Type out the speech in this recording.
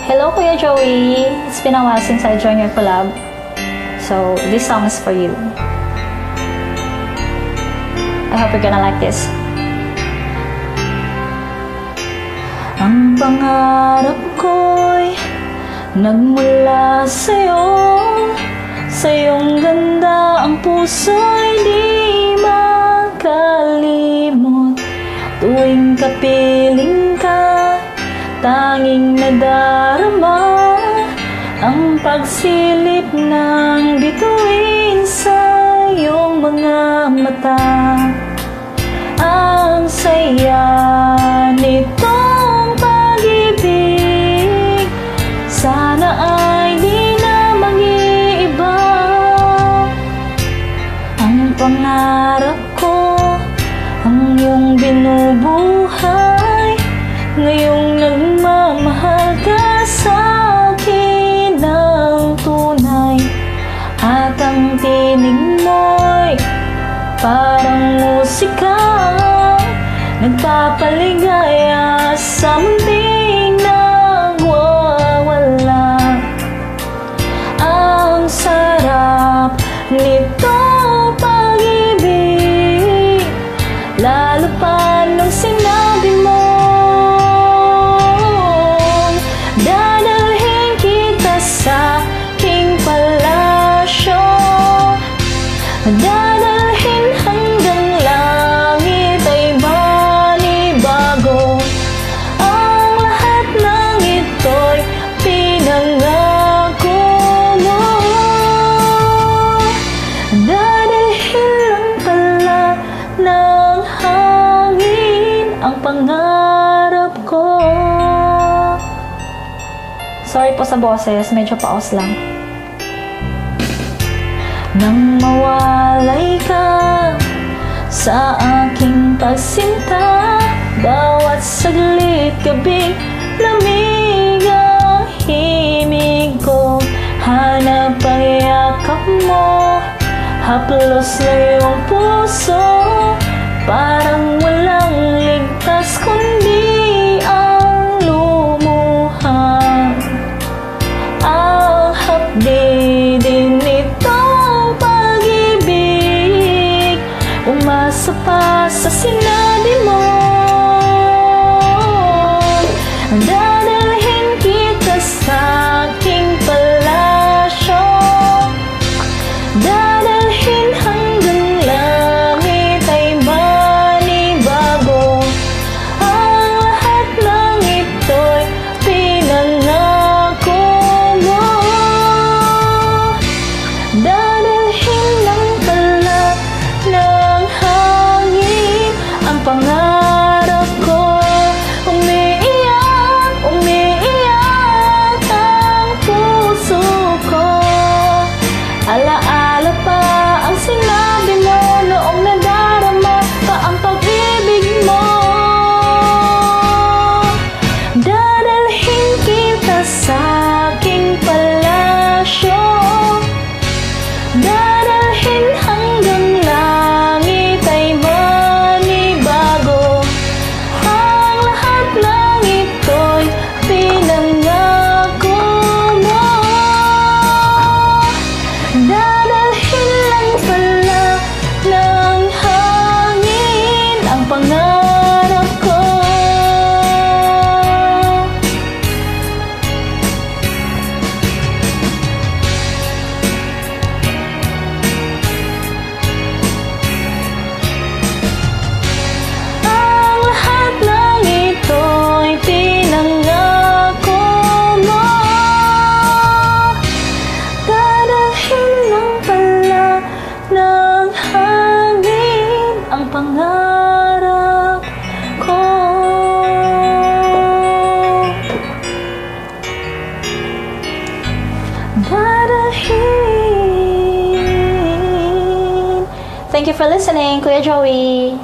Hello, Kuya Joey. It's been a while since I joined your collab. So, this song is for you. I hope you're gonna like this. Ang pangarap ko'y nagmula sa'yo. Sa iyong ganda ang puso'y di makalimot. Tuwing kapiling ka, tanging nadarama ang pagsilip ng bituin sa iyong mga mata. Ang saya nitong pag-ibig, sana ay di na mag-iiba. Ang pangarap ko, ang iyong binubuhay, ngayong nagmamahal ka sa akin ng tunay. At ang tinig mo'y parang musika, nagpapaligaya sa munting nagwawala. Ang sarap nito pag-ibig, lalo pa nung sinabi mo dadalhin kita sa aking palasyo, dadalhin hanggang langit ay manibago. Ang lahat ng ito'y pinangako mo, dadalhin lang pala ng hangin ang pangarap ko. Sorry po sa boses, medyo paos lang. Nang mawalay ka sa aking pagsinta, bawat saglit gabing lamig ang himig ko. Hanap ang yakap mo, haplos na iyong puso, parang walang ligtas kundi ang lumuha. Ang hapdi din itong pag-ibig, umasa pa sa sinabi mo, dadalhin kita sa aking palasyo, dadalhin hanggang langit ay manibago. Ang lahat ng ito'y pinangako mo, dadalhin lang pala ng hangin ang pangarap ko. Umiiyak, umiiyak ang puso ko, alaala pa ang sinabi mo noong nadarama pa ang pag-ibig mo. Dadalhin kita sa aking palasyo, dadalhin hanggang langit ay manibago. Ang lahat ng ito'y pinangako mo, dadalhin lang pala ng hangin ang pangarap ko. Ang lahat ng ito'y pinangako mo, dadalhin lang pala ng hangin ang pangarap ko. Dadalhin. Thank you for listening, Kuya Joey.